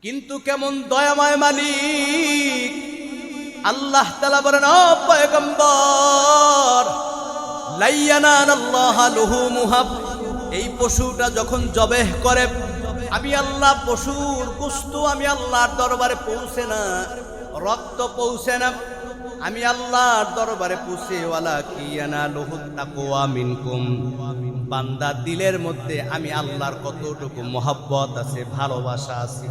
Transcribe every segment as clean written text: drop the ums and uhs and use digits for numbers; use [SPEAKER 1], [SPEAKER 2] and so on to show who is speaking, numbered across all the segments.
[SPEAKER 1] কিন্তু কেমন দয়াময় মালিক আল্লাহ তাআলা বলেন, ও পয়গম্বর, লা ইয়ানালাল্লাহু লুহুমুহা, এই পশুটা যখন জবেহ করে আমি আল্লাহ পশুর গোশত আমি আল্লাহর দরবারে পৌঁছে না, রক্ত পৌঁছে না, আমি আল্লাহর দরবারে পৌঁছে ওয়ালাকি ইয়ানালুহুত তাকওয়া মিনকুম, বান্দার দিলের মধ্যে আমি আল্লাহর কতটুকু মহব্বত আছে, ভালোবাসা আছে,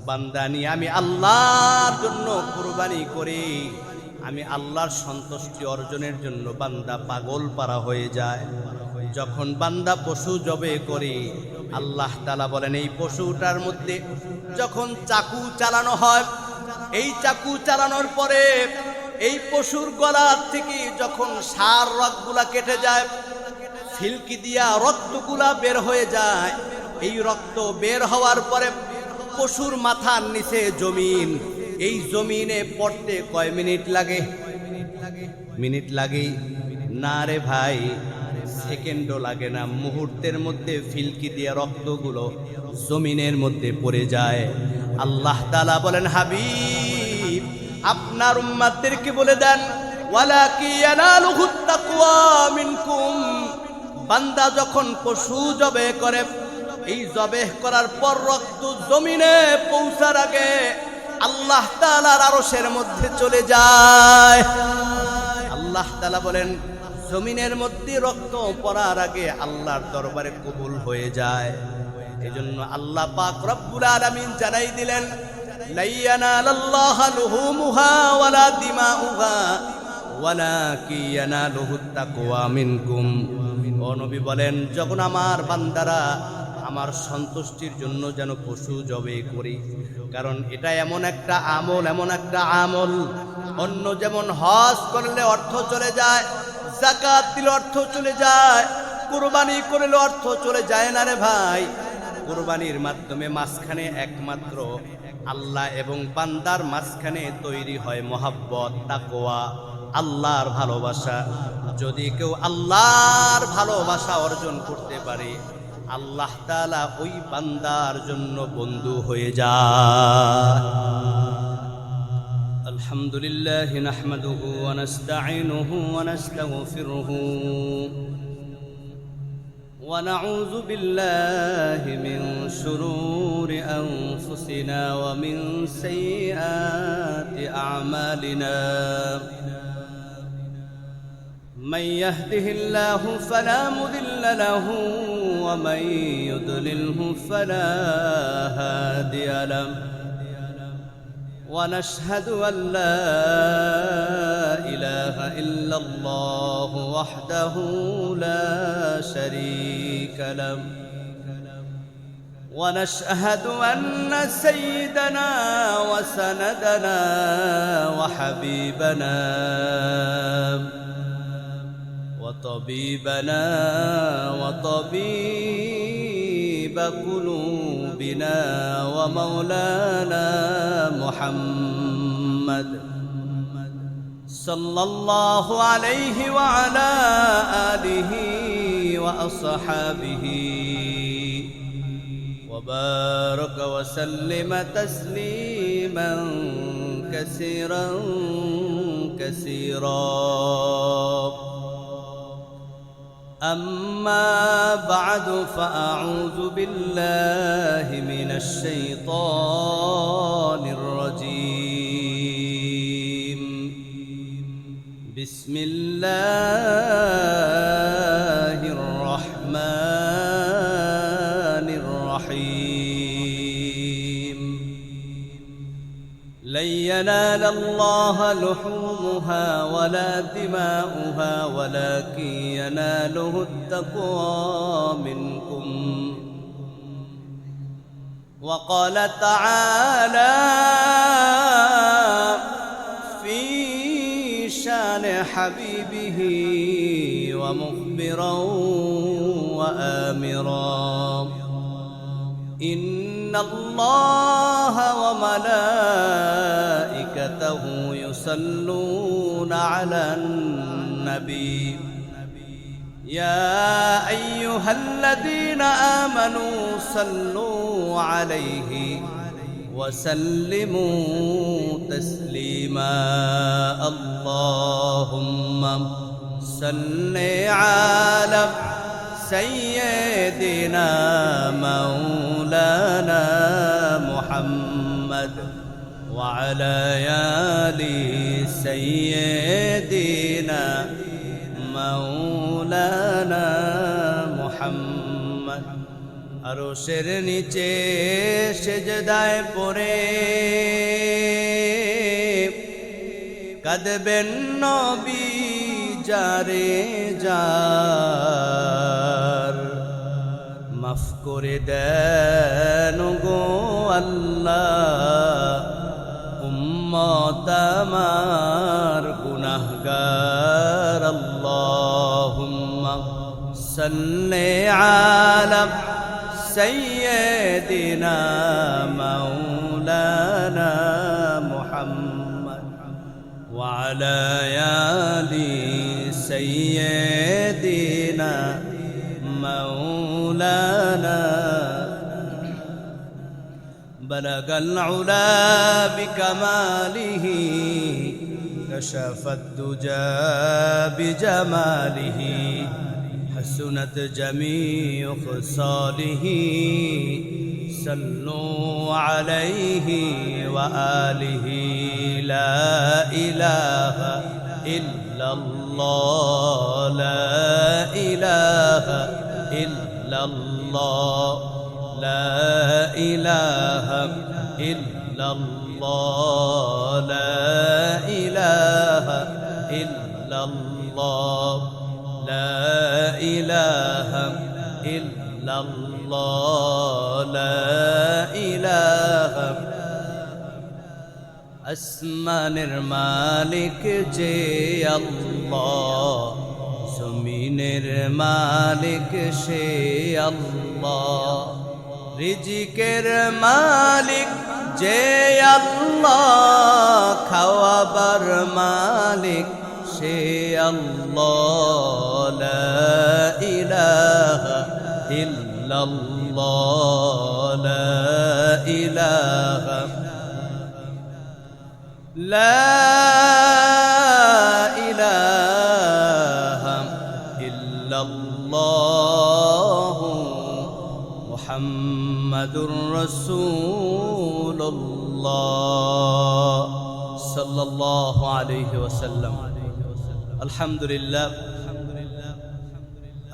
[SPEAKER 1] বান্দা নিয়ে আমি আল্লাহর জন্য কুরবানি করি, আমি আল্লাহর সন্তুষ্টি অর্জনের জন্য বান্দা পাগল পারা হয়ে যায়। যখন বান্দা পশু জবে করে আল্লাহ তাআলা বলেন, এই পশুটার মধ্যে যখন চাকু চালানো হয়, এই চাকু চালানোর পরে এই পশুর গলা থেকে যখন সার রগগুলা কেটে যায়, ফিলকি দিয়া রক্তগুলা বের হয়ে যায়, এই রক্ত বের হওয়ার পরে পশুর মাথার নিচে জমিন, এই জমিনে পড়তে কয় মিনিট লাগে? মিনিট লাগে না রে ভাই, সেকেন্ডও লাগে না, মুহূর্তের মধ্যে ফিলকি দিয়ে রক্তগুলো জমিনের মধ্যে পড়ে যায়। আল্লাহ তাআলা বলেন, হাবিব আপনার উম্মতদেরকে বলে দেন, ওয়ালাকি ইয়ানালুহুত তাকওয়া মিনকুম, বান্দা যখন পশু জবে করে, এই জবেহ করার পর রক্ত জমিনে পৌঁছার আগে আল্লাহ তাআলার আরশের মধ্যে চলে যায়। আল্লাহ তাআলা বলেন, জমিনের মধ্যে রক্ত পড়ার আগে আল্লাহর দরবারে কবুল হয়ে যায়। এজন্য আল্লাহ পাক রব্বুল আলামিন জানাই দিলেন, লা ইয়ানালাল্লাহু লুহুমুহা ওয়ালা দিমাউহা ওয়ালাকি ইয়ানালুহুত তাকওয়া মিনকুম। ও নবী বলেন, যখন আমার বান্দারা আমার সন্তুষ্টির জন্য যেন পশু জবে করি, কারণ এটা এমন একটা আমল, এমন একটা আমল, অন্য যেমন হজ করলে অর্থ চলে যায়, যাকাত দিলে অর্থ চলে যায়, কুরবানি করলে অর্থ চলে যায় না রে ভাই। কুরবানির মাধ্যমে মাঝখানে একমাত্র আল্লাহ এবং বান্দার মাঝখানে তৈরি হয় মহব্বত, তাকওয়া, আল্লাহর ভালোবাসা। যদি কেউ আল্লাহর ভালোবাসা অর্জন করতে পারে, আল্লাহ তাআলা ওই বান্দার জন্য বন্ধু হয়ে যায়। আলহামদুলিল্লাহ নাহমাদুহু ওয়া নাস্তাঈনুহু ওয়া নাস্তাগফিরুহু ওয়া নাউযু বিল্লাহি মিন শুরুরি আনফুসিনা ওয়া মিন সাইয়্যাতি আ'মালিনা। من يهده الله فلا مضل له ومن يضلله فلا هادي له ونشهد أن لا إله إلا الله وحده لا شريك له ونشهد أن سيدنا وسندنا وحبيبنا وطبيبنا وطبيب قلوبنا ومولانا محمد صلى الله عليه وعلى آله وأصحابه وبارك وسلم تسليما كثيرا كثيرا. أما بعد فأعوذ بالله من الشيطان الرجيم. بسم الله الرحمن الرحيم. لن ينال الله لحومها ولا دماؤها ولكن يناله التقوى منكم. وقال تعالى في شان حبيبه ومخبرا وآمرا، إن الله وملائكته يصلون على النبي يا أيها الذين آمنوا صلوا عليه وسلموا تسليما اللهم صل على سيدنا مولانا محمد وعلى آل سيدنا مولانا محمد আরশের নিচে সেজদায় পড়ে কাঁদবেন নবী যারে যার মাফ করে দেন গো আল্লাহ উম্মত আমার গুনাহগার আল্লাহুম্মা সাল্লি আলা سيدنا مولانا محمد وعلى آل سيدنا مولانا بلغ العلا بكماله كشف الدجى بجماله حسنت جميع خصاله صلوا عليه وآله لا إله إلا الله لا إله إلا الله لا إله إلا الله لا إله إلا الله لا إله إلا الله لا إله আসমানের মালিক যে আল্লাহ জমিনের মালিক সে আল্লাহ রিজিকের মালিক যে আল্লাহ খাওয়াবার মালিক সে আল্লাহ লা ইলাহা ইল্লাল্লাহ লা ইলাহা লা ইলাহা ইল্লাল্লাহ মুহাম্মাদুর রাসূলুল্লাহ সাল্লাল্লাহু আলাইহি ওয়াসাল্লাম আলহামদুলিল্লাহ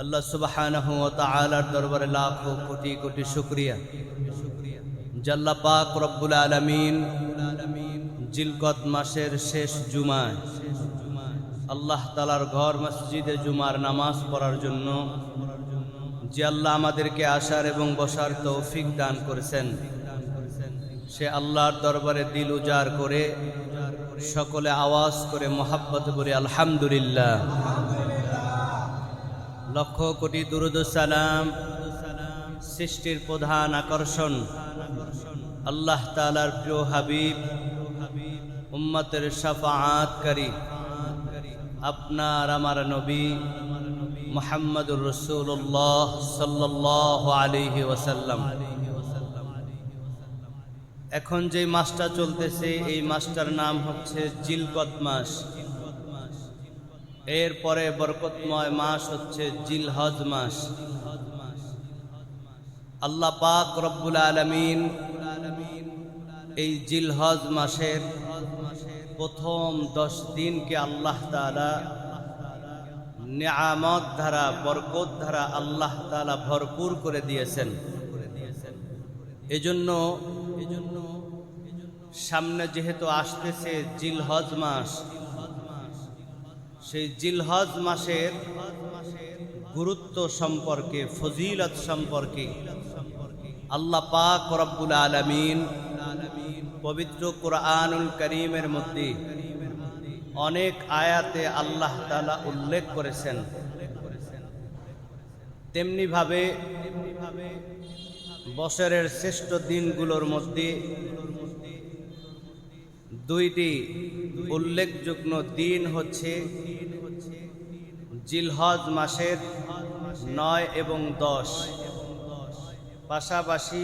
[SPEAKER 1] আল্লাহ সুবহানাহু ওয়া তাআলার দরবারে লাখো কোটি কোটি শুকরিয়া আল্লাহ পাক রব্বুল আলামিন জিলকদ মাসের শেষ জুমায় আল্লাহ তাআলার ঘর মসজিদে জুমার নামাজ পড়ার জন্য যে আল্লাহ আমাদেরকে আসার এবং বসার তৌফিক দান করেছেন সে আল্লাহর দরবারে দিল উজাড় করে সকলে আওয়াজ করে মোহাব্বত বলি আলহামদুলিল্লাহ লক্ষ কোটি দুরূদ ও সালাম সৃষ্টির প্রধান আকর্ষণ আল্লাহ তাআলার প্রিয় হাবিব উম্মতের শাফাআতকারী আপনার আমার নবী মুহাম্মদুর রাসূলুল্লাহ সাল্লাল্লাহু আলাইহি ওয়াসাল্লাম এখন যে মাসটা চলতেছে এই মাসটার নাম হচ্ছে জিলকদ মাস এরপরে বরকতময় মাস হচ্ছে জিলহজ মাস আল্লাহ পাক রব্বুল আলামিন এই জিলহজ মাসের প্রথম 10 দিনকে আল্লাহ তাআলা নিয়ামত ধারা বরকত ধারা আল্লাহ তাআলা ভরপুর করে দিয়েছেন এজন্য সামনে যেহেতু আসতেছে জিলহজ মাস সেই জিলহজ মাসের গুরুত্ব সম্পর্কে ফজিলত সম্পর্কে আল্লাহ পাক রব্বুল আলামিন পবিত্র কুরআনুল কারীমের মধ্যে অনেক আয়াতে আল্লাহ তাআলা উল্লেখ করেছেন তেমনি ভাবে বছরের শ্রেষ্ঠ দিনগুলোর মধ্যে দুইটি উল্লেখযোগ্য দিন হচ্ছে জিলহজ মাসের 9 এবং 10 পাশাপাশি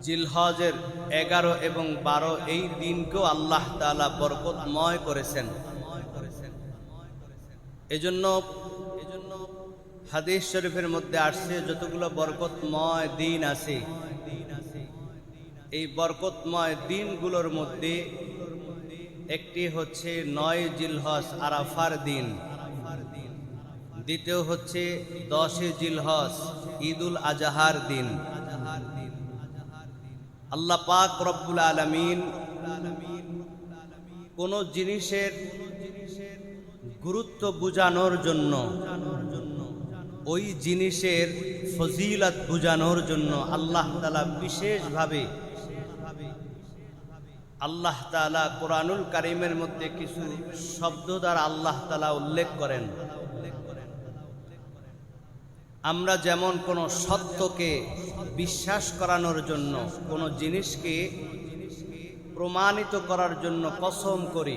[SPEAKER 1] জিলহজের 11 এবং 12 এই দিনকেও আল্লাহ তাআলা বরকতময় করেছেন। এজন্য হাদিস শরীফের মধ্যে আসছে যতগুলো বরকতময় দিন আছে, এই বরকতময় দিনগুলোর মধ্যে একটি হচ্ছে 9 জিলহজ আরাফার দিন, দ্বিতীয় হচ্ছে 10 জিলহজ ঈদুল আজহার দিন। আল্লাহ পাক রব্বুল আলামিন কোন জিনিসের গুরুত্ব বুঝানোর জন্য, ওই জিনিসের ফজিলত বুঝানোর জন্য আল্লাহ তাআলা বিশেষভাবে আল্লাহ তাআলা কোরআনুল কারীমের মধ্যে কিছু শব্দ দ্বারা আল্লাহ তাআলা উল্লেখ করেন। আমরা যেমন কোনো সত্যকে বিশ্বাস করানোর জন্য, কোনো জিনিসকে প্রমাণিত করার জন্য কসম করি,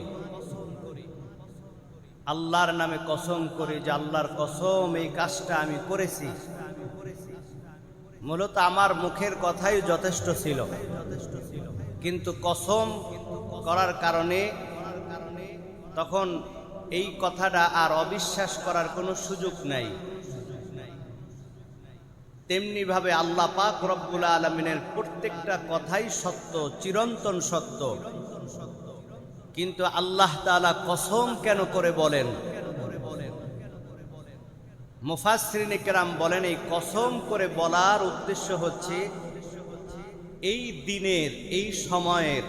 [SPEAKER 1] আল্লাহর নামে কসম করি যে আল্লাহর কসম এই কাজটা আমি করেছি, মূলত আমার মুখের কথাই যথেষ্ট ছিল, কিন্তু কসম করার কারণে তখন এই কথাটা আর অবিশ্বাস করার কোনো সুযোগ নাই। তেমনি ভাবে আল্লাহ পাক রব্বুল আলামিনের প্রত্যেকটা কথাই সত্য, চিরন্তন সত্য, কিন্তু আল্লাহ তাআলা কসম কেন করে বলেন? মুফাসসিরিনে কেরাম বলেন এই কসম করে বলার উদ্দেশ্য হচ্ছে এই দিনের, এই সময়ের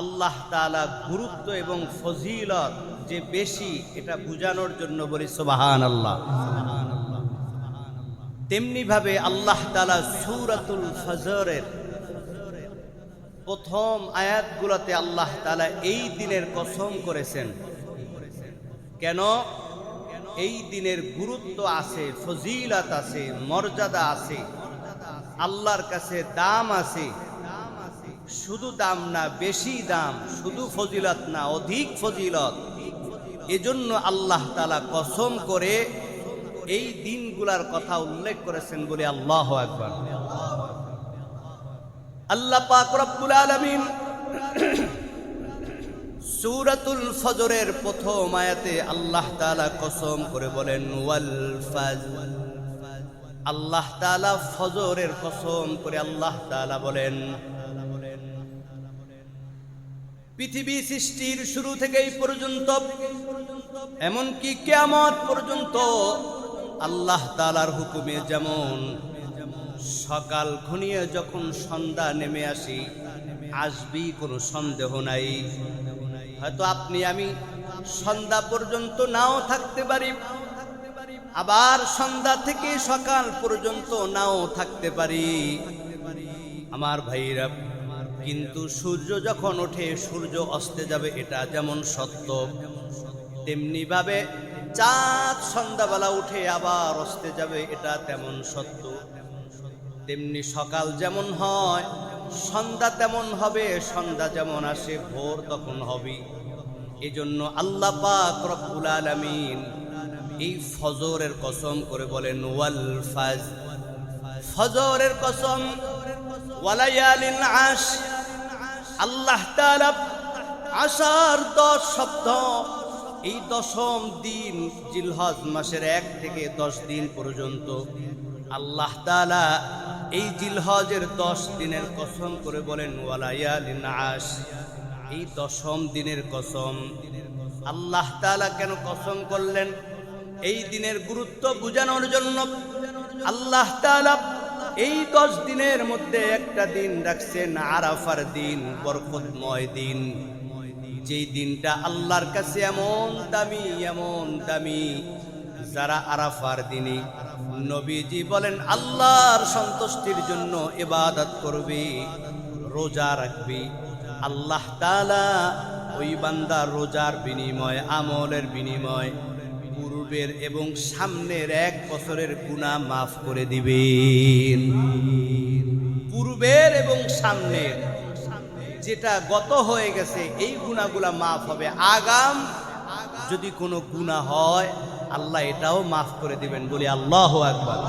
[SPEAKER 1] আল্লাহ তাআলা গুরুত্ব এবং ফজিলত যে বেশি, এটা বুঝানোর জন্য বলি সুবহানাল্লাহ। তেমনি ভাবে আল্লাহ তাআলা সূরাতুল ফজরের প্রথম আয়াতগুলোতে আল্লাহ তাআলা এই দিনের কসম করেছেন। কেন? এই দিনের গুরুত্ব আছে, ফজিলত আছে, মর্যাদা আছে, আল্লাহর কাছে দাম আছে। শুধু দাম না, বেশি দাম, শুধু ফজিলত না, অধিক ফজিলত। এজন্য আল্লাহ তাআলা কসম করে এই দিনগুলার কথা উল্লেখ করেছেন বলে আল্লাহু আকবার। আল্লাহ পাক রব্বুল আলামিন সূরাতুল ফজরের প্রথম আয়াতে আল্লাহ তাআলা কসম করে বলেন ওয়াল ফজর। আল্লাহ তাআলা ফজরের কসম করে আল্লাহ তাআলা বলেন, পৃথিবী সৃষ্টির শুরু থেকে এই পর্যন্ত, এমনকি কিয়ামত পর্যন্ত আল্লাহ তাআলার হুকুমে যেমন সকাল ঘনিয়ে যখন সন্ধ্যা নেমে আসবি কোনো সন্দেহ নাই। হয়তো আপনি আমি সন্ধ্যা পর্যন্ত নাও থাকতে পারি, আবার সন্ধ্যা থেকে সকাল পর্যন্ত নাও থাকতে পারি আমার ভাইরা, কিন্তু সূর্য যখন ওঠে সূর্য অস্তে যাবে, এটা যেমন সত্য, তেমনি ভাবে চাঁদ সন্ধ্যাবেলা উঠে আবার অস্তে যাবে, এটা তেমন সত্য। তেমনি সকাল যেমন হয় সন্ধ্যা তেমন হবে, সন্ধ্যা যেমন আসে ভোর তখন হবে। এজন্য আল্লাহ পাক রব্বুল আলামিন এই ফজরের কসম করে বলেন ওয়াল ফজর, ফজরের কসম, ওয়ালায়ালিন আশ। আল্লাহ তাআলা আশার 10 শব্দ, এই 10ম দিন জিলহজ মাসের 1 থেকে 10 দিন পর্যন্ত আল্লাহ তাআলা এই জিলহজের 10 দিনের কসম করে বলেন ওয়ালায়ালিন আশ। এই 10ম দিনের কসম আল্লাহ তাআলা কেন কসম করলেন? এই দিনের গুরুত্ব বুঝানোর জন্য। আল্লাহ তাআলা এই 10 দিনের মধ্যে একটা দিন রাখছেন আরাফার দিন, বরকতময় দিন, যেই দিনটা আল্লাহর কাছে এমন দামি, এমন দামি, যারা আরাফার দিনে নবীজি বলেন আল্লাহর সন্তুষ্টির জন্য ইবাদত করবে, রোজা রাখবে, আল্লাহ তাআলা ওই বান্দার রোজার বিনিময়, আমলের বিনিময় পূর্বের এবং সামনের 1 বছরের গুনাহ মাফ করে দিবেন। পূর্বের এবং সামনের যেটা গত হয়ে গেছে এই গুনাহগুলা মাফ হবে। আগাম যদি কোনো গুনাহ হয় আল্লাহ এটাও মাফ করে দিবেন বলি আল্লাহু আকবার।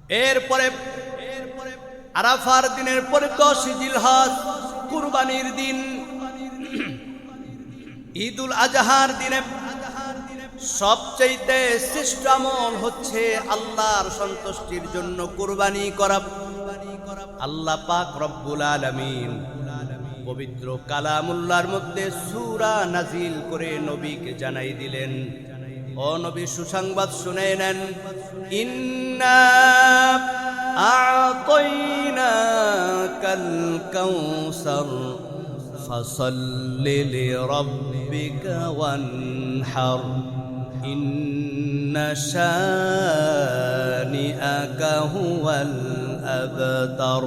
[SPEAKER 1] এরপরে আরাফার দিনের পরে 10 জিলহজ কুরবানির দিন, ঈদুল আজহার দিনে সবচেয়ে শ্রেষ্ঠ আমল হচ্ছে আল্লাহর সন্তুষ্টির জন্য কুরবানি করা। আল্লাহ পাক রব্বুল আলামিন পবিত্র কালামুল্লাহর মধ্যে সূরা নাজিল করে নবীকে জানাই দিলেন, ও নবী সুসংবাদ শুনে নেন, ইন্না আ'তাইনাকাল কাউসার ফাসাল্লি লিরাব্বিকা ওয়ানহার ইন্না শানিআকা হুয়াল আবতার।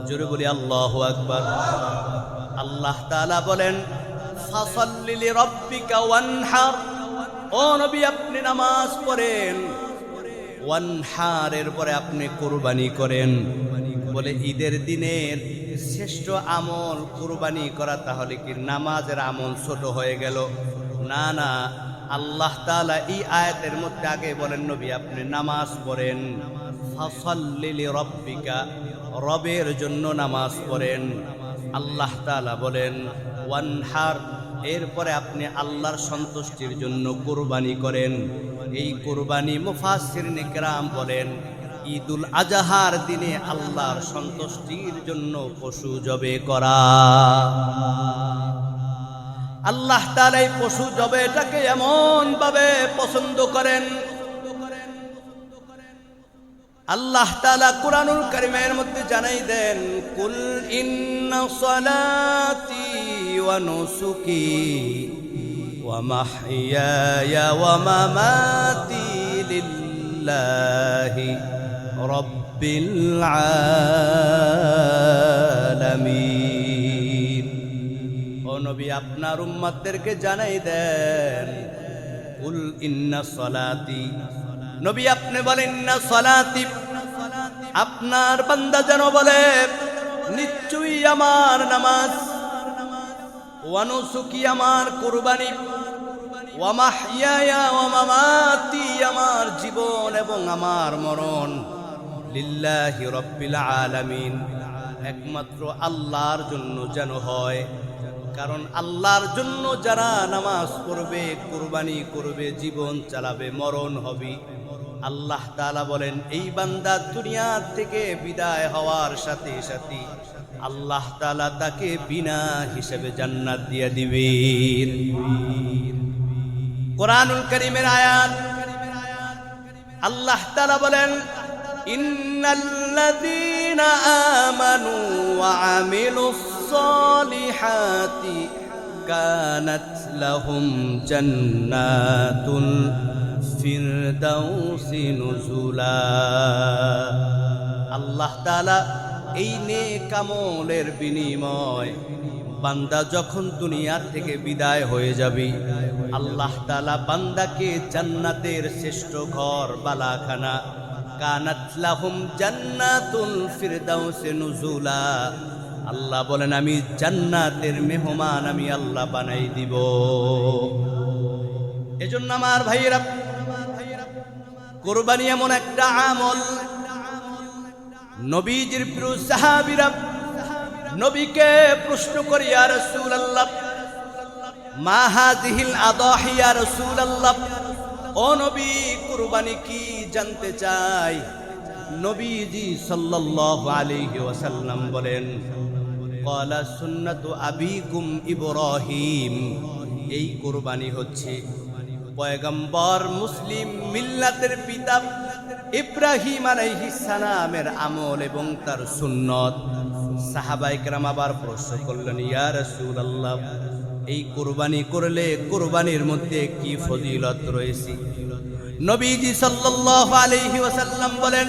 [SPEAKER 1] জোরে বলি আল্লাহু আকবার। আল্লাহ তাআলা বলেন, ফাসাল্লি লিরাব্বিকা ওয়ানহার, ও নবী আপনি নামাজ পড়েন, ওয়ানহারের পরে আপনি কুরবানি করেন। বলে ঈদের দিনের শ্রেষ্ঠ আমল কুরবানি করা, তাহলে কি নামাজের আমল ছোট হয়ে গেল? না না, আল্লাহ তাআলা এই আয়াতের মধ্যে আগে বলেন, নবী আপনি নামাজ পড়েন, ফাসাল্লি লিরাব্বিকা, রবের জন্য নামাজ পড়েন। আল্লাহ তাআলা বলেন ওয়ানহার, এরপরে আপনি আল্লাহর সন্তুষ্টির জন্য কুরবানি করেন। এই কুরবানি মুফাসসিরিনে কেরাম বলেন ঈদুল আজহার দিনে আল্লাহর সন্তুষ্টির জন্য পশু জবে করা। আল্লাহ তাআলা এই পশু জবেটাকে এমন ভাবে পছন্দ করেন, আল্লাহ তাআলা কুরআনুল কারীমের মধ্যে জানাই দেন, কুল ইন্না সালাতি ওয়া নুসুকি ওয়া মাহইয়ায়া ওয়া মামাতি লিল্লাহি রাব্বিল আলামিন। ও নবী আপনার উম্মতদেরকে জানাই দেন, কুল ইন্না সালাতি, নবী আপনি বলেন না সালাতি, আপনার বান্দা যেন বলে নিশ্চয়ই আমার নামাজ, ওয়া নুসুকি আমার কুরবানি, ওয়া মাহইয়ায়া ওয়া মামাতি আমার জীবন এবং আমার মরণ, লিল্লাহি রাব্বিল আলামিন, একমাত্র আল্লাহর জন্য যেন হয়। কারণ আল্লাহর জন্য যারা নামাজ পড়বে, কুরবানি করবে, জীবন চালাবে, মরণ হবে, আল্লাহ তাআলা বলেন এই বান্দা দুনিয়া থেকে বিদায় হওয়ার সাথে সাথে আল্লাহ তাআলা তাকে বিনা হিসেবে জান্নাত দিয়ে দিবেন। কুরআনুল কারীমের আয়াত, আল্লাহ তাআলা বলেন ইন্নাল্লাযীনা আমানু ওয়া আমিলুস সালিহাতি কানাত লাহুম জান্নাতুল ফিরদাউসি নুজুলা। আল্লাহ তাআলা এই নেক আমলের বিনিময় বান্দা যখন দুনিয়ার থেকে বিদায় হয়ে যাবে, আল্লাহ তাআলা বান্দাকে জান্নাতের শ্রেষ্ঠ ঘর বালাখানা, কানাত লাহুম জান্নাতুল ফিরদাউসি নুজুলা, আল্লাহ বলেন আমি জান্নাতের মেহমান আমি আল্লাহ বানাই দিব। এজন্য আমার ভাইয়েরা, কুরবানি এমন একটা আমল, নবীজির প্রিয় সাহাবীরা নবীকে প্রশ্ন করি, ইয়া রাসূলুল্লাহ মা হাযিহিল আদাহি ইয়া রাসূলুল্লাহ, ও নবী কুরবানি কি জানতে চাই। নবীজি সাল্লাল্লাহু আলাইহি ওয়াসাল্লাম বলেন, ক্বালা সুন্নাতু আবিকুম ইব্রাহিম, এই কুরবানি হচ্ছে পয়গম্বর মুসলিম মিল্লাতের পিতা ইব্রাহিম আলাইহিস সালামের আমল এবং তার সুন্নত। সাহাবায়ে কেরাম আবার প্রশ্ন করলেন, ইয়া রাসূলুল্লাহ এই কুরবানি করলে কুরবানির মধ্যে কি ফজিলত রয়েছে? নবীজি সাল্লাল্লাহু আলাইহি ওয়াসাল্লাম বলেন,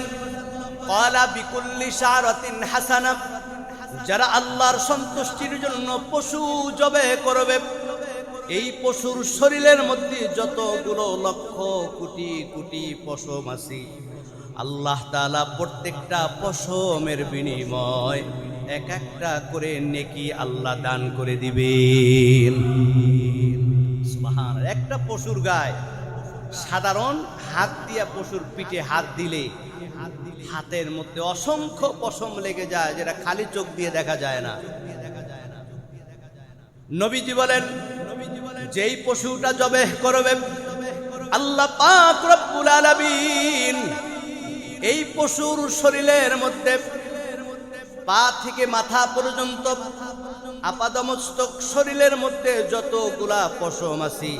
[SPEAKER 1] ক্বালা বিকুল্লি শারাতিন হাসানাহ, যারা আল্লাহর সন্তুষ্টির জন্য পশু জবে করবে, এই পশুর শরীরের মধ্যে যতগুলো লক্ষ কোটি কোটি পশম আছে, আল্লাহ তাআলা প্রত্যেকটা পশমের বিনিময় এক একটা করে নেকি আল্লাহ দান করে দিবেন। সুবহানাল্লাহ। একটা পশুর গায়ে সাধারণ হাত দিয়া পশুর পিঠে হাত দিলে হাতের মধ্যে অসংখ্য পশম লেগে যায়, যেটা খালি চোখ দিয়ে দেখা যায় না। নবীজি বলেন, যেই পশুটা জবেহ করবে আল্লাহ পাক রব্বুল আলামিন এই পশুর শরীরের মধ্যে পা থেকে মাথা পর্যন্ত আপাদমস্তক শরীরের মধ্যে যতগুলা পশম আছে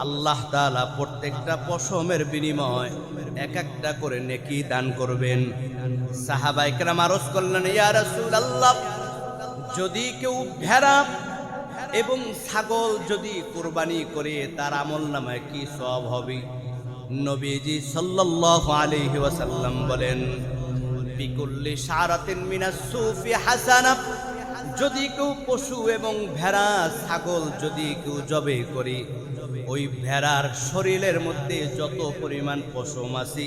[SPEAKER 1] আল্লাহ তাআলা প্রত্যেকটা পশমের বিনিময় এক একটা করে নেকি দান করবেন। সাহাবায়ে কেরাম আরজ করলেন, ইয়া রাসূলুল্লাহ, যদি কেউ ভেড়া এবং ছাগল যদি কুরবানি করে তার আমলনামায় কি সওয়াব হবে? নবীজি সাল্লাল্লাহু আলাইহি ওয়াসাল্লাম বলেন, বিকুল্লি শারাতিন মিনাস সুফি হাসানা, যদি কেউ পশু এবং ভেড়া ছাগল যদি কেউ জবে করে ওই ভেড়ার শরীরের মধ্যে যত পরিমাণ পশম আছে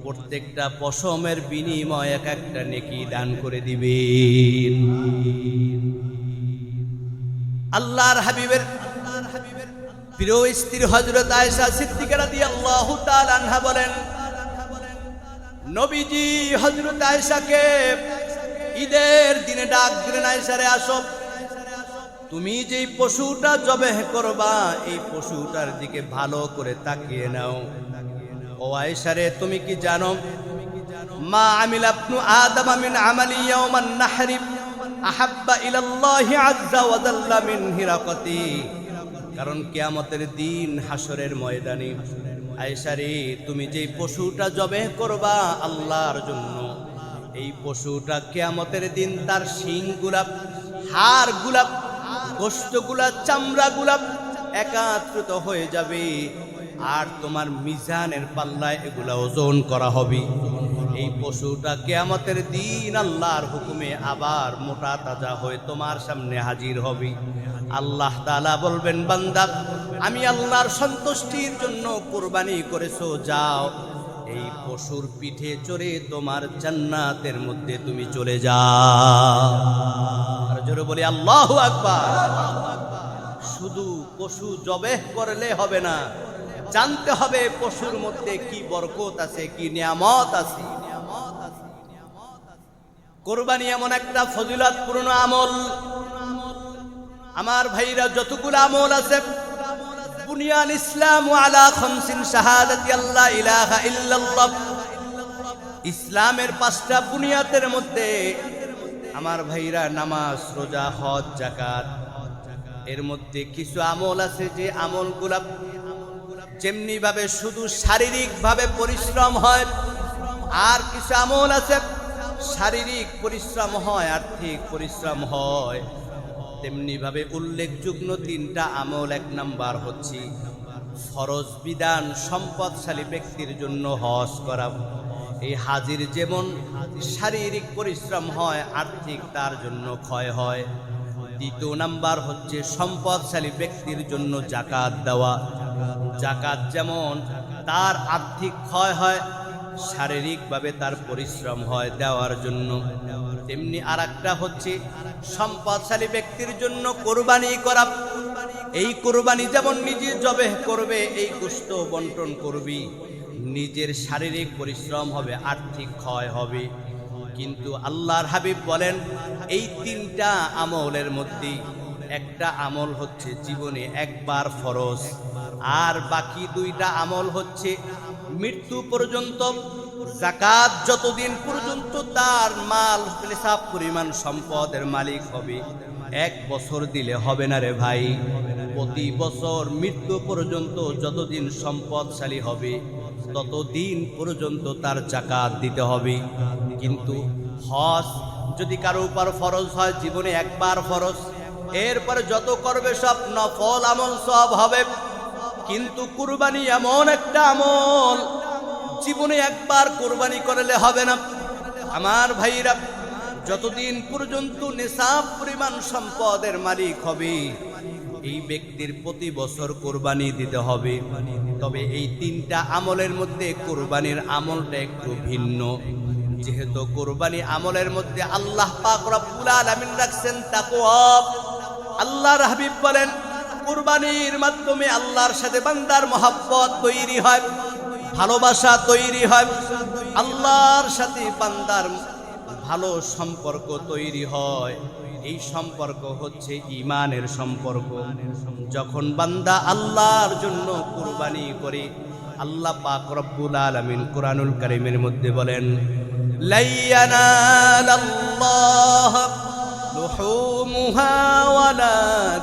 [SPEAKER 1] প্রত্যেকটা পশমের বিনিময় এক একটা নেকি দান করে দিবেন। আল্লাহর হাবিবের প্রিয় স্ত্রী হযরত আয়েশা সিদ্দিকা রাদিয়াল্লাহু তাআলা আনহা বলেন, নবীজি হযরত আয়েশাকে ঈদের দিনে ডাক দিলেন, আয়েশা রে আসো, তুমি যেই পশুটা জবেহ করবা এই পশুটার দিকে ভালো করে তাকিয়ে নাও। ও আয়েশা রে, তুমি কি জানো, মা আমিলা ইবনু আদম মিন আমালি ইয়াওমান নাহরি আহাব্বা ইলাল্লাহি আযজা ওয়া জাল্লা মিন হিরাকাতি। কারণ কিয়ামতের দিন হাসরের ময়দানে আয়েশা রে, তুমি যেই পশুটা জবেহ করবা আল্লাহর জন্য এই পশুটা কিয়ামতের দিন তার শিংগুলা, হাড়গুলা, গোশতগুলা, চামড়াগুলা একাত্রিত হয়ে যাবে আর তোমার মিজানের পাল্লায় এগুলা ওজন করা হবে। এই পশুটা কিয়ামতের দিন আল্লাহর হুকুমে আবার মোটা তাজা হয়ে তোমার সামনে হাজির হবে। আল্লাহ তাআলা বলবেন, বান্দা, আমি আল্লাহর সন্তুষ্টির জন্য কুরবানি করেছো, যাও এই পশুর পিঠে চড়ে তোমার জান্নাতের মধ্যে তুমি চলে যাও। আর জোরে বলি আল্লাহু আকবার। শুধু পশু জবেহ করলে হবে না, জানতে হবে পশুর মধ্যে কি বরকত আছে, কি নিয়ামত আছে। কুরবানি এমন একটা ফজিলতপূর্ণ আমল, আমার ভাইরা যতগুলো আমল আছে, বুনিয়াল ইসলাম আলা খামসিন শাহাদাতি আল্লা ইলাহা ইল্লাল্লাহ, ইসলামের পাঁচটা বুনিয়াদের মধ্যে আমার ভাইরা নামাজ, রোজা, হজ, যাকাত, এর মধ্যে কিছু আমল আছে যে আমলগুলা যেমনি ভাবে শুধু শারীরিক ভাবে পরিশ্রম হয়, আর কিছু আমল আছে শারীরিক পরিশ্রম হয়, আর্থিক পরিশ্রম হয়। তেমনি ভাবে উল্লেখযোগ্য তিনটা আমল, এক নাম্বার হচ্ছে ফরজ বিধান সম্পদশালী ব্যক্তির জন্য হজ করা। এই হাজির যেমন শারীরিক পরিশ্রম হয়, আর্থিক তার জন্য ক্ষয় হয়। দ্বিতীয় নাম্বার হচ্ছে সম্পদশালী ব্যক্তির জন্য যাকাত দেওয়া। যাকাত যেমন তার আর্থিক ক্ষয় হয়, শারীরিকভাবে তার পরিশ্রম হয় দেওয়ার জন্য, তেমনি আর একটা হচ্ছে সম্পদশালী ব্যক্তির জন্য কোরবানি করা। এই কোরবানি যেমন নিজে জবেহ করবে, এই গোশত বন্টন করবি, নিজের শারীরিক পরিশ্রম হবে, আর্থিক ক্ষয় হবে। কিন্তু আল্লাহর হাবিব বলেন, এই তিনটা আমলের মধ্যে একটা আমল হচ্ছে জীবনে একবার ফরজ, আর বাকি দুইটা আমল হচ্ছে মৃত্যু পর্যন্ত। যাকাত যতদিন পর্যন্ত তার মাল নিসাব পরিমাণ সম্পদের মালিক হবে, 1 বছর দিলে হবে না রে ভাই। প্রতি বছর মৃত্যু পর্যন্ত যতদিন সম্পদশালী হবে ততদিন পর্যন্ত তার যাকাত দিতে হবে। কিন্তু হজ যদি কারো উপর ফরজ হয়, জীবনে একবার ফরজ, এরপরে যত করবে সব নফল আমল সব হবে। কিন্তু কুরবানি এমন একটা আমল, জীবনে একবার কুরবানি করলে হবে না। আমার ভাইরা, যতদিন পর্যন্ত নিসাব পরিমাণ সম্পদের মালিক হবে এই ব্যক্তির প্রতি বছর কুরবানি দিতে হবে। তবে এই তিনটা আমলের মধ্যে কুরবানির আমলটা একটু ভিন্ন। যেহেতু কুরবানি আমলের মধ্যে আল্লাহ পাক রব্বুল আলামিন রাখছেন তাকওয়া। আল্লাহর হাবিব বলেন, কুরবানির মাধ্যমে আল্লাহর সাথে বান্দার মহব্বত তৈরি হয়, ভালোবাসা তৈরি হয়, আল্লাহর সাথে বান্দার ভালো সম্পর্ক তৈরি হয়। এই সম্পর্ক হচ্ছে ঈমানের সম্পর্ক। যখন বান্দা আল্লাহর জন্য কুরবানি করে, আল্লাহ পাক রব্বুল আলামিন কুরআনুল কারীমের মধ্যে বলেন, লা ইয়ানালাল্লাহ লুহুমুহা ওয়ালা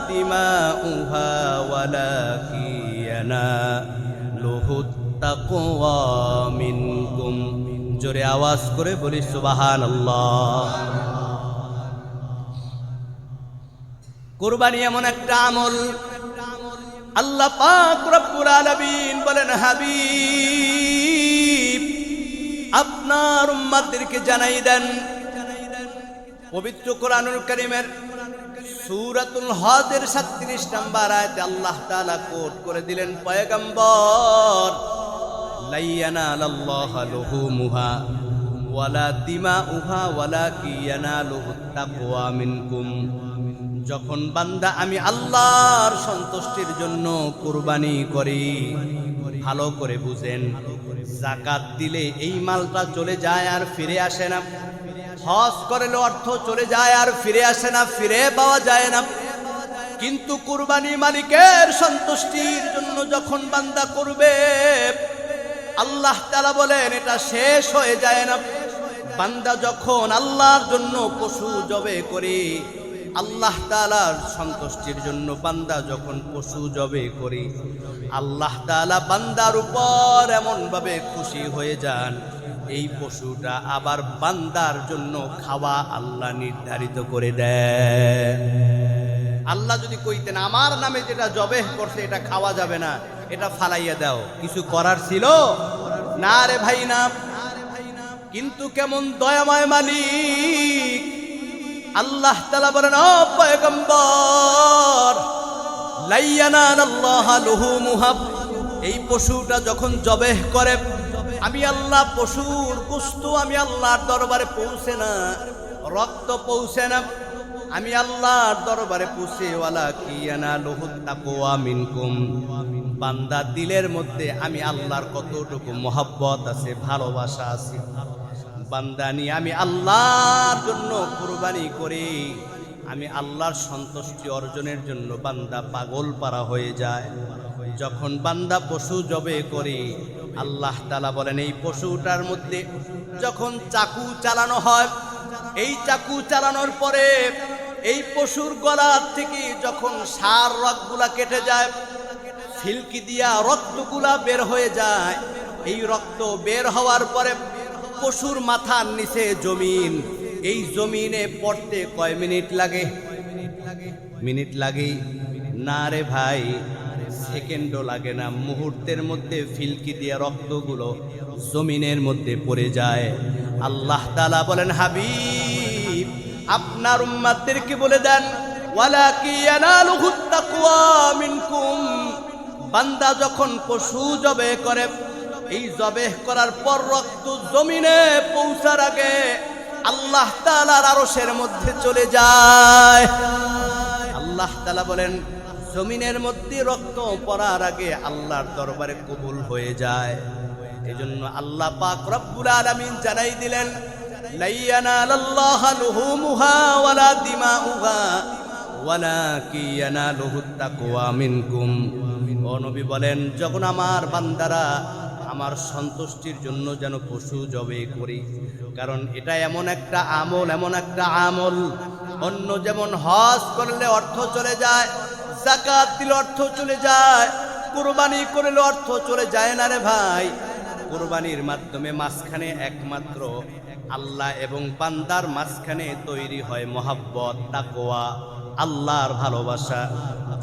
[SPEAKER 1] দিমাউহা ওয়ালাকিন ইয়ানালুহুত তাকওয়া মিনকুম। জোরে আওয়াজ করে বলি সুবহানাল্লাহ। কুরবানি এমন একটা আমল, আল্লাহ পাক রব্বুল আলামিন বলেন, হাবিব আপনার উম্মতদেরকে জানাই দেন। পবিত্র কোরআনুল কারীমের সূরাতুল হজের 37 নম্বর আয়াতে আল্লাহ তাআলা কোট করে দিলেন, পয়গম্বর লা ইয়ানালাল্লাহু লুহুমুহা ওয়ালা দিমাউহা ওয়ালাকিন ইয়ানালুহুত তাকওয়া মিনকুম। যখন বান্দা আমি আল্লাহর সন্তুষ্টির জন্য কুরবানি করি, ভালো করে বুঝেন, যাকাত দিলে এই মালটা চলে যায় আর ফিরে আসে না, হজ করলে অর্থ চলে যায় আর ফিরে আসে না, ফিরে পাওয়া যায় না। কিন্তু কুরবানি মালিকের সন্তুষ্টির জন্য যখন বান্দা করবে, আল্লাহ তাআলা বলেন এটা শেষ হয়ে যায় না। বান্দা যখন আল্লাহর জন্য পশু জবে করে, আল্লাহ তাআলার সন্তুষ্টির জন্য বান্দা যখন পশু জবে করে, আল্লাহ তাআলা বান্দার উপর এমন ভাবে খুশি হয়ে যান, এই পশুটা আবার বান্দার জন্য খাওয়া আল্লাহ নির্ধারিত করে দেন। আল্লাহ যদি কইতেন আমার নামে যেটা জবেহ করছে এটা খাওয়া যাবে না, এটা ফালাইয়া দাও, কিছু করার ছিল না রে ভাই না। কিন্তু কেমন দয়াময় মালিক, আল্লাহ তাআলা বলেন, ও পয়গম্বর লা ইয়ানালাল্লাহু লুহুমুহা, এই পশুটা যখন জবেহ করে, আমি আল্লাহ পশুর গোশত আমি আল্লাহর দরবারে পৌঁছে না, রক্ত পৌঁছে না, আমি আল্লাহর দরবারে পৌঁছে ওয়ালাকিন ইয়ানালুহুত তাকওয়া মিনকুম। বান্দা দিলের মধ্যে আমি আল্লাহর কতটুকু মহব্বত আছে, ভালোবাসা আছে, বান্দা নিয়ে আমি আল্লাহর জন্য কুরবানি করি, আমি আল্লাহর সন্তুষ্টি অর্জনের জন্য বান্দা পাগল পারা হয়ে যায়। যখন বান্দা পশু জবে করে, আল্লাহ তাআলা বলেন এই পশুটার মধ্যে যখন চাকু চালানো হয়, এই চাকু চালানোর পরে এই পশুর গলা থেকে যখন সার রগগুলা কেটে যায়, ফিলকি দিয়া রক্তগুলা বের হয়ে যায়, এই রক্ত বের হওয়ার পরে পশুর মাথার নিচে জমিন, এই জমিনে পড়তে কয় মিনিট লাগে? মিনিট লাগে না রে ভাই, সেকেন্ডও লাগে না, মুহূর্তের মধ্যে ফিলকি দিয়ে রক্তগুলো জমিনের মধ্যে পড়ে যায়। আল্লাহ তাআলা বলেন, হাবিব আপনার উম্মতদেরকে বলে দেন, ওয়ালাকিন ইয়ানালুহুত তাকওয়া মিনকুম। বান্দা যখন পশু জবে করে, এই জবেহ করার পর রক্ত জমিনে পৌঁছার আগে আল্লাহ তাআলার আরশের মধ্যে চলে যায়। আল্লাহ তাআলা বলেন জমিনের মধ্যে রক্ত পড়ার আগে আল্লাহর দরবারে কবুল হয়ে যায়। এজন্য আল্লাহ পাক রব্বুল আলামিন জানাই দিলেন, লা ইয়ানালাল্লাহু লুহুমুহা ওয়ালা দিমাউহা ওয়ালাকিন ইয়ানালুহুত তাকওয়া মিনকুম। ও নবী বলেন, যখন আমার বান্দারা আমার সন্তুষ্টির জন্য যেন পশু জবে করি, কারণ এটা এমন একটা আমল, এমন একটা আমল, অন্য যেমন হজ করলে অর্থ চলে যায়, যাকাত দিলে অর্থ চলে যায়, কুরবানি করলে অর্থ চলে যায় না রে ভাই। কুরবানির মাধ্যমে মাঝখানে একমাত্র আল্লাহ এবং বান্দার মাঝখানে তৈরি হয় মহব্বত, তাকওয়া, আল্লাহর ভালোবাসা।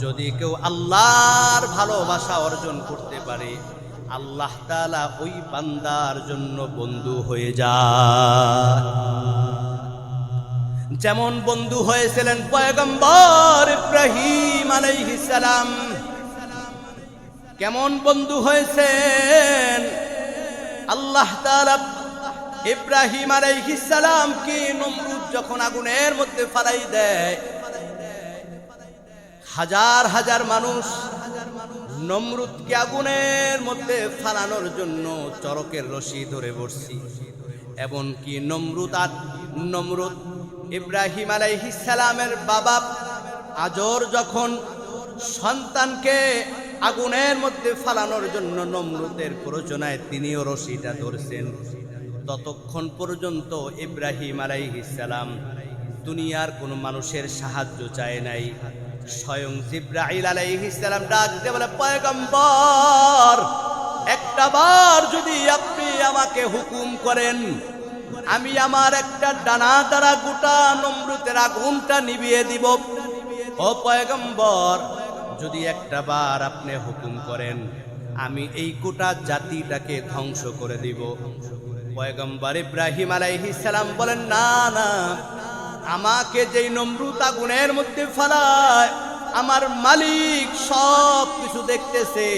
[SPEAKER 1] যদি কেউ আল্লাহর ভালোবাসা অর্জন করতে পারে, আল্লাহ তাআলা ওই বান্দার জন্য বন্ধু হয়ে যায়। যেমন বন্ধু হয়েছিলেন পয়গম্বর ইব্রাহিম আলাইহিস সালাম। কেমন বন্ধু হয়েছেন? আল্লাহ তাআলা ইব্রাহিম আলাইহিস সালামকে নমরুদ যখন আগুনের মধ্যে ফালাই দেয়, হাজার হাজার মানুষ নমরুদকে আগুনের মধ্যে ফালানোর জন্য চরকের রশি ধরে বসছি। এমনকি নমরুদ ইব্রাহিম আলাইহিস সালামের বাবা আজর যখন সন্তানকে আগুনের মধ্যে ফালানোর জন্য নমরুদের প্ররোচনায় তিনিও রশিটা ধরছেন, ততক্ষণ পর্যন্ত ইব্রাহিম আলাইহিস সালাম দুনিয়ার কোনো মানুষের সাহায্য চায় নাই। স্বয়ং জিবরাইল আলাইহিস সালাম ডাক দিয়ে বলে, পয়গম্বর, একটা বার যদি আপনি আমাকে হুকুম করেন, আমি আমার একটা ডানা দ্বারা গোটা নমরুদের আগুনটা নিভিয়ে দিব। ও পয়গম্বর, যদি একটা বার আপনি হুকুম করেন, আমি এই গোটা জাতিটাকে ধ্বংস করে দিব। পয়গম্বর ইব্রাহিম আলাইহিস সালাম বলেন, না না, আমাকে যেই নমরুদ আগুনের মধ্যে ফেলায় আমার মালিক সব কিছু দেখতেছে,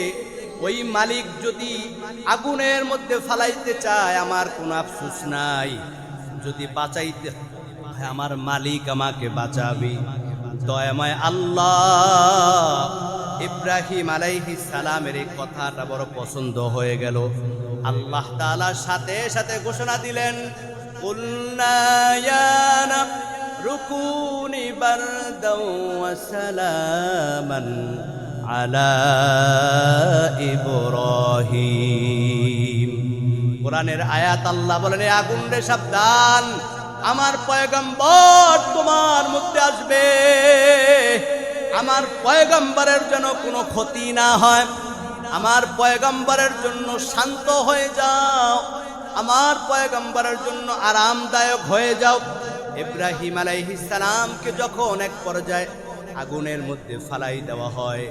[SPEAKER 1] ওই মালিক যদি আগুনের মধ্যে ফালাইতে চায় আমার কোনো আফসোস নাই, যদি বাঁচাইতে আমার মালিক আমাকে বাঁচাবে। দয়াময় আল্লাহ ইব্রাহিম আলাইহিস সালামের এই কথাটা বড় পছন্দ হয়ে গেল। আল্লাহ তাআলা সাথে সাথে ঘোষণা দিলেন, কুলনা ইয়া নারু কুনি বারদাও ওয়া সালামান আলা ইব্রাহিম। কোরআনের আয়াত, আল্লাহ বলেন, আগুন রে সাবধান, আমার পয়গম্বর তোমার মধ্যে আসবে, আমার পয়গম্বরের যেন কোনো ক্ষতি না হয়, আমার পয়গম্বরের জন্য শান্ত হয়ে যাও, আমার পয়গম্বরের জন্য আরামদায়ক হয়ে যাও। ইব্রাহিম আলাইহিস সালামকে যখন এক পর্যায়ে আগুনের মধ্যে ফালাই দেওয়া হয়,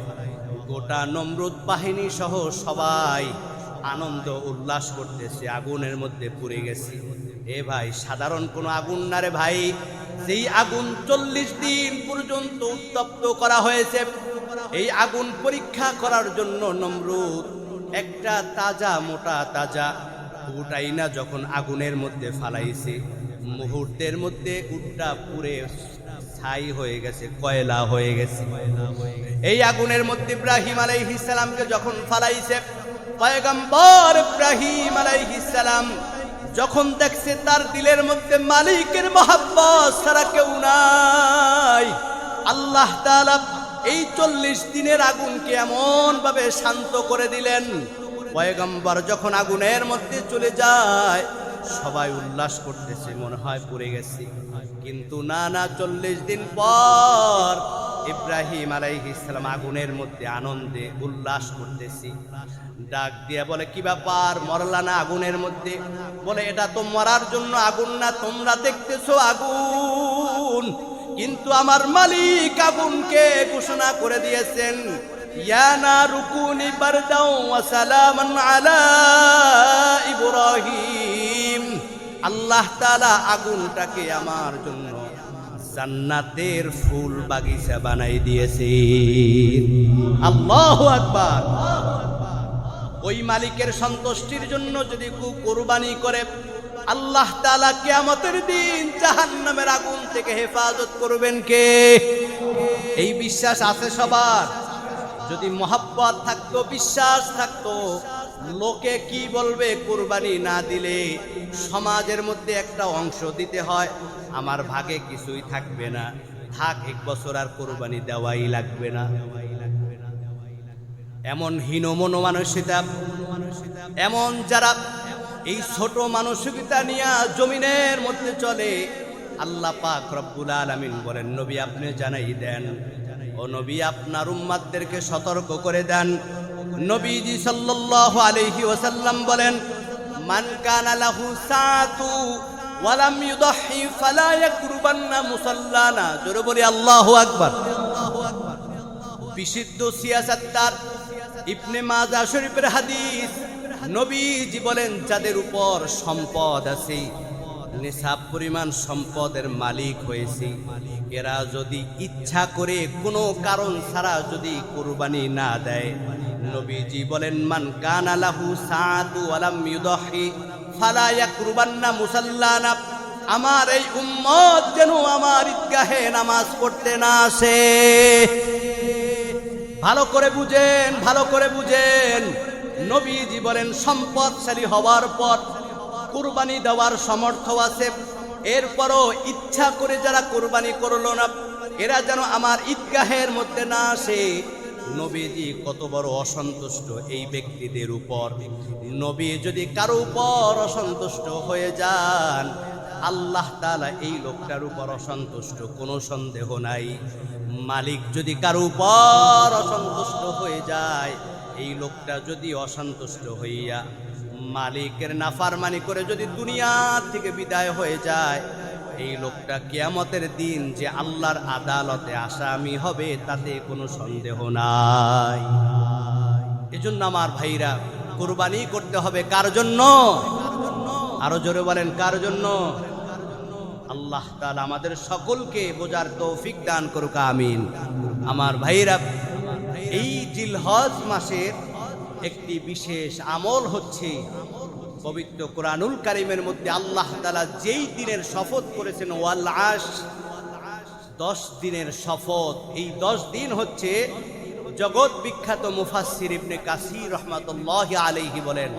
[SPEAKER 1] গোটা নমরুদ বাহিনী সহ সবাই আনন্দ উল্লাস করতেছে, আগুনের মধ্যে পুড়ে গেছে। এ ভাই, সাধারণ কোনো আগুন না রে ভাই, যেই আগুন 40 দিন পর্যন্ত উত্তপ্ত করা হয়েছে। এই আগুন পরীক্ষা করার জন্য নমরুদ একটা তাজা মোটা তাজা উটাই না যখন আগুনের মধ্যে ফালাইছে, মুহূর্তের মধ্যে উটটা পুড়ে ছাই হয়ে গেছে, কয়লা হয়ে গেছে। এই আগুনের মধ্যে ইব্রাহিম আলাইহিস সালামকে যখন ফালাইছে, পয়গম্বর ইব্রাহিম আলাইহিস সালাম যখন দেখছে তার দিলের মধ্যে মালিকের মহব্বত ছাড়া কেউ নাই, আল্লাহ তাআলা এই 40 দিনের আগুনকে এমন ভাবে শান্ত করে দিলেন, পয়গম্বর যখন আগুনের মধ্যে চলে যায় সবাই উল্লাস করতেছে, মনে হয় পড়ে গেছে। কিন্তু না না, 40 দিন পর ইব্রাহিম আলাইহিস সালাম আগুনের মধ্যে আনন্দে উল্লাস করতেছি। ডাক দিয়া বলে, কি ব্যাপার, মরলা না আগুনের মধ্যে? বলে, এটা তো মরার জন্য আগুন না, তোমরা দেখতেছো আগুন, কিন্তু আমার মালিক আগুনকে ঘোষণা করে দিয়েছেন, ইয়া নারু কুনি বারদাও ওয়া সালামান আলা ইব্রাহিম। আল্লাহ তাআলা আগুনটাকে আমার জন্য জান্নাতের ফুল বাগিচা বানাই দিয়েছে। আল্লাহু আকবার। ওই মালিকের সন্তুষ্টির জন্য যদি কেউ কুরবানি করে, আল্লাহ তাআলা কিয়ামতের দিন জাহান্নামের আগুন থেকে হেফাজত করবেন কে? এই বিশ্বাস আছে সবার? যদি মহব্বত থাকতো, বিশ্বাস থাকতো, লোকে কি বলবে কুরবানি না দিলে, সমাজের মধ্যে একটা অংশ দিতে হয়, আমার ভাগে কিছুই থাকবে না, থাক 1 বছর আর কুরবানি দেওয়াই লাগবে না। এমন হীন মনোমানসিকতা, এমন যারা এই ছোট মানসিকতা নিয়ে জমিনের মধ্যে চলে, আল্লাহ পাক রব্বুল আলামিন বলেন, নবী আপনি জানাই দেন, ও নবী আপনার উম্মতদেরকে সতর্ক করে দেন। নবীজি সাল্লাল্লাহু আলাইহি ওয়াসাল্লাম বলেন, মান কানা লাহু সাতু ওয়া লাম ইউদহি ফালা ইয়াকরুবান্না মুসাল্লানা। জোরে বলি আল্লাহু আকবার। বিশুদ্ধ সিয়াসাত্তার ইবনে মাজাহ শরীফের হাদিস, নবীজি বলেন, যাদের উপর সম্পদ আছে, নিসাব পরিমাণ সম্পদের মালিক হয়েছে, এরা যদি ইচ্ছা করে কোনো কারণ ছাড়া যদি কুরবানি না দেয়, নবীজি বলেন, মান কানা লাহু সাআতু ওয়া লাম ইউদহি ফালা ইয়াকরুবান্না মুসাল্লানা। আমার এই উম্মত যেন আমার ঈদগাহে নামাজ পড়তে না আসে। ভালো করে বুঝেন, ভালো করে বুঝেন। নবীজি বলেন সম্পদশালী হওয়ার পর কুরবানি দেওয়ার সামর্থ্য আছে, এরপরও ইচ্ছা করে যারা কুরবানি করলো না এরা যেন আমার ঈদগাহের মধ্যে না আসে। নবীজি কত বড় অসন্তুষ্ট এই ব্যক্তিদের উপর। নবী যদি কারো উপর অসন্তুষ্ট হয়ে যান, আল্লাহ তাআলা এই লোকটার উপর অসন্তুষ্ট, কোনো সন্দেহ নাই। মালিক যদি কারো উপর অসন্তুষ্ট হয়ে যায়, এই লোকটা যদি অসন্তুষ্ট হইয়া মালিকের নাফরমানি করে যদি দুনিয়া থেকে বিদায় হয়ে যায়, এই লোকটা কিয়ামতের দিন যে আল্লাহর আদালতে আসামি হবে তাতে কোনো সন্দেহ নাই। এজন্য আমার ভাইরা, কুরবানি করতে হবে কার জন্য? আরো জোরে বলেন, কার জন্য? আল্লাহ তাআলা আমাদের সকলকে বোঝার তৌফিক দান করুক, আমিন। আমার ভাইরা, এই জিলহজ মাসের একটি বিশেষ আমল হচ্ছে, পবিত্র কোরআনুল কারীমের মধ্যে আল্লাহ তাআলা যেই দিনের শপথ করেছেন, ওয়াল আশর, 10 দিনের শপথ। এই 10 দিন হচ্ছে জগৎ বিখ্যাত মুফাসসির ইবনে কাসির রাহমাতুল্লাহি আলাইহি বলেন,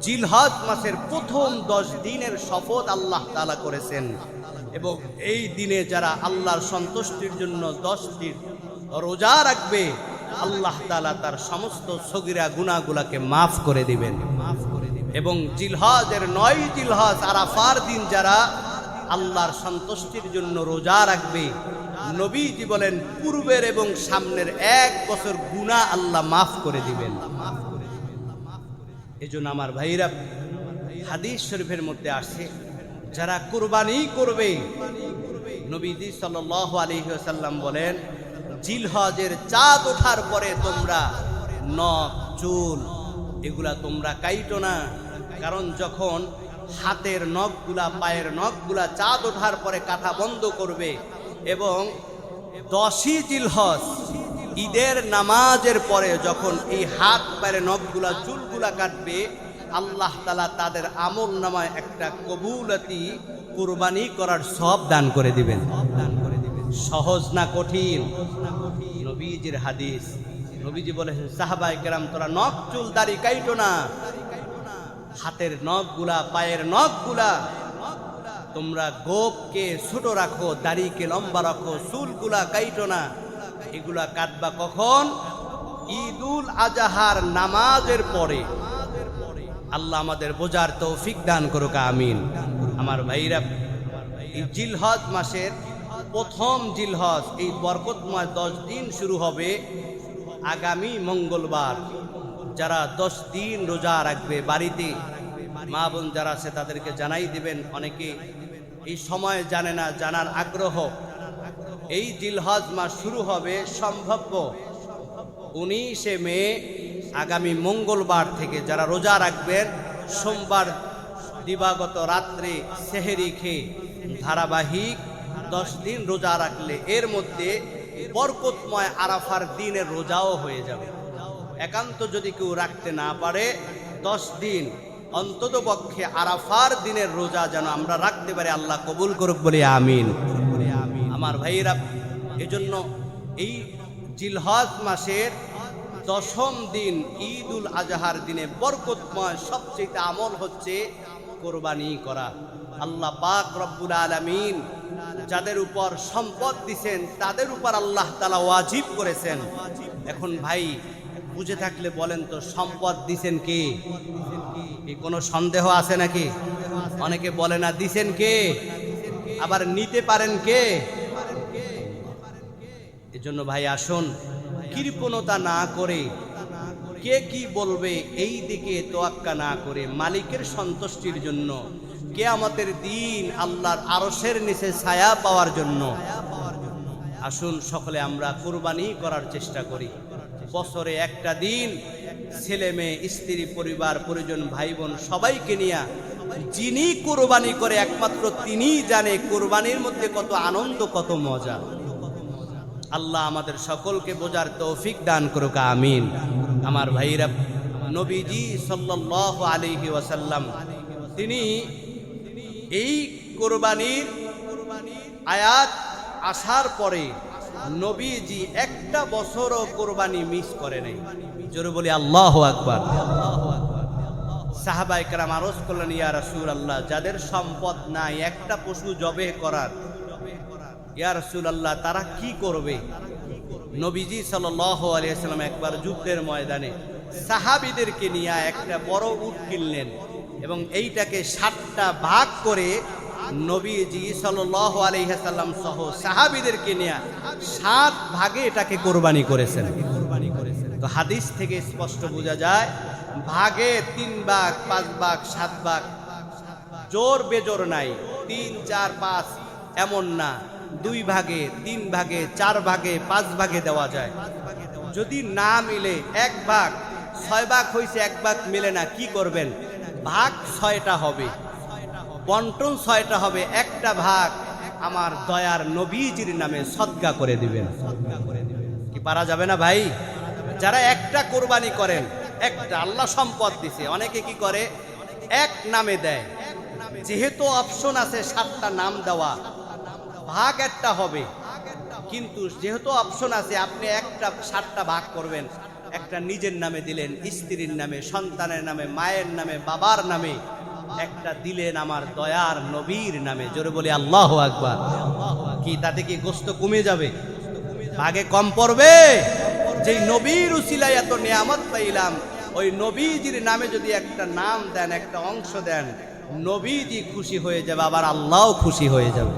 [SPEAKER 1] জিলহজ মাসের প্রথম 10 দিনের শপথ আল্লাহ তাআলা করেছেন, এবং এই দিনে যারা আল্লাহর সন্তুষ্টির জন্য 10 দিন রোজা রাখবে, আল্লাহ তাআলা তার সমস্ত সগীরা গুনাহগুলোকে মাফ করে দিবেন। এবং জিলহজের 9 জিলহজ আরাফার দিন যারা আল্লাহর সন্তুষ্টির জন্য রোজা রাখবে, নবীজি বলেন পূর্বের এবং সামনের 1 বছর গুনাহ আল্লাহ মাফ করে দিবেন। এজন্য আমার ভাইরা, হাদিস শরীফের মধ্যে আসে যারা কুরবানি করবে, নবীজি সাল্লাল্লাহু আলাইহি ওয়াসাল্লাম বলেন জিলহজের চাঁদ ওঠার পরে তোমরা নখ চুল এগুলা তোমরা কাইটো না, কারণ যখন হাতের নখগুলা পায়ের নখগুলা চাঁদ ওঠার পরে কাটা বন্ধ করবে, এবং 10ই জিলহজ ঈদের নামাজের পরে যখন এই হাত পায়ের নখগুলা চুলগুলা কাটবে, আল্লাহ তাআলা তাদের আমল নামায় একটা কবুলতি কুরবানি করার সওয়াব দান করে দিবেন। সহজ না কঠিন? নবীজির হাদিস, নবীজি বলেছেন সাহাবায়ে কেরাম তোরা নখ চুল দাড়ি কাইটো না, হাতের নখগুলা পায়ের নখগুলা তোমরা গোপকে ছোট রাখো, দাড়িকে লম্বা রাখো, চুলগুলা কাইটো না। এগুলা কাটবা কখন? ঈদুল আজহার নামাজের পরে। আল্লাহ আমাদের বোঝার তৌফিক দান করুক, আমিন। আমার ভাইরা, এই জিলহজ মাসের প্রথম জিলহজ, এই বরকতময় 10 দিন শুরু হবে আগামী মঙ্গলবার। যারা 10 দিন রোজা রাখবে, বাড়িতে মা বোন যারা আছে তাদেরকে জানাই দিবেন, অনেকে এই সময় জানে না, জানার আগ্রহ। এই জিলহজ মাস শুরু হবে সম্ভাব্য 19শে মে, আগামী মঙ্গলবার থেকে। যারা রোজা রাখবেন, সোমবার দিবাগত রাত্রে সেহরি খেয়ে ধারাবাহিক 10 দিন রোজা রাখলে এর মধ্যে বরকতময় আরাফার দিনের রোজাও হয়ে যাবে। একান্ত যদি কেউ রাখতে না পারে, 10 দিন অন্তত পক্ষে আরাফার দিনের রোজা যেন আমরা রাখতে পারি, আল্লাহ কবুল করুক বলে আমিন। আমার ভাইয়েরা, এজন্য এই জিলহজ মাসের 10ম দিন ঈদুল আজহার দিনে বরকতময় সবচেয়ে আমল হচ্ছে কোরবানি করা। আল্লাহ পাক রব্বুল আলামিন যাদের উপর সম্পদ দিয়েছেন তাদের উপর আল্লাহ তাআলা ওয়াজিব করেছেন। এখন ভাই বুঝে থাকলে বলেন তো, সম্পদ দিছেন কে? এই কোনো সন্দেহ আছে নাকি? অনেকে বলে না দিছেন কে, আবার নিতে পারেন কে? এজন্য ভাই আসুন, কৃপণতা না করে, কে কি বলবে এই দিকে তোয়াক্কা না করে, মালিকের সন্তুষ্টির জন্য, কিয়ামতের দিন আল্লাহর আরশের নিচে ছায়া পাওয়ার জন্য আসুন সকলে আমরা কুরবানি করার চেষ্টা করি। বছরে একটা দিন ছেলে মেয়ে স্ত্রী পরিবার পরিজন ভাই বোন সবাইকে নিয়ে যিনি কুরবানি করে একমাত্র তিনিই জানে কুরবানির মধ্যে কত আনন্দ, কত মজা। আল্লাহ আমাদের সকলকে বোঝার তৌফিক দান করুক, আমিন। আমার ভাইরা, নবীজি সাল্লাল্লাহু আলাইহি ওয়াসাল্লাম তিনি এই কুরবানির আয়াত আসার পরে নবীজি একটা বছরও কোরবানি মিস করে নাই। জোরে বলি আল্লাহু আকবার। সাহাবায়ে কেরাম আরজ করলেন, ইয়া রাসূলুল্লাহ, যাদের সম্পদ নাই একটা পশু জবে করার, ইয়া রাসূলুল্লাহ তারা কি করবে? নবীজি সাল্লাল্লাহু আলাইহি ওয়াসাল্লাম একবার যুদ্ধের ময়দানে সাহাবীদেরকে নিয়ে একটা বড় উট কিনলেন এবং এইটাকে 7টা ভাগ করে নবীজি সাল্লাল্লাহু আলাইহি ওয়াসাল্লাম সহ সাহাবীদেরকে নিয়ে 7 ভাগে এটাকে কোরবানি করেছেন। তো হাদিস থেকে স্পষ্ট বোঝা যায় ভাগে 3 ভাগ, 5 ভাগ, 7 ভাগ, জোর বেজোর নাই, 3, 4, 5 এমন না, 2 ভাগে, 3 ভাগে, 4 ভাগে, 5 ভাগে দেওয়া যায়। যদি না মিলে 1 ভাগ, 6 ভাগ হয়েছে, 1 ভাগ মিলে না, কি করবেন? ভাগ 6টা হবে, বন্টন 6টা হবে, একটা ভাগ আমার দয়ার নবীজির নামে সদকা করে দিবেন। কি পারা যাবে না ভাই? যারা একটা কোরবানি করেন, একটা আল্লাহ সম্পদ দিছে, অনেকে কি করে এক নামে দেয়। যেহেতু অপশন আছে 7টা নাম দেওয়া, ভাগ একটা হবে, কিন্তু যেহেতু অপশন আছে আপনি একটা 7টা ভাগ করবেন, একটা নিজের নামে দিলেন, স্ত্রীর নামে, সন্তানের নামে, মায়ের নামে, বাবার নামে, একটা দিলেন আমার দয়ার নবীর নামে। জোরে বলি আল্লাহু আকবার। কি তাতে কি গোশত কমে যাবে? ভাগে কম পড়বে? যেই নবীর উসিলায় এত নিয়ামত পাইলাম, ওই নবীজির নামে যদি একটা নাম দেন, একটা অংশ দেন, নবীজি খুশি হয়ে যাবে, আবার আল্লাহও খুশি হয়ে যাবে।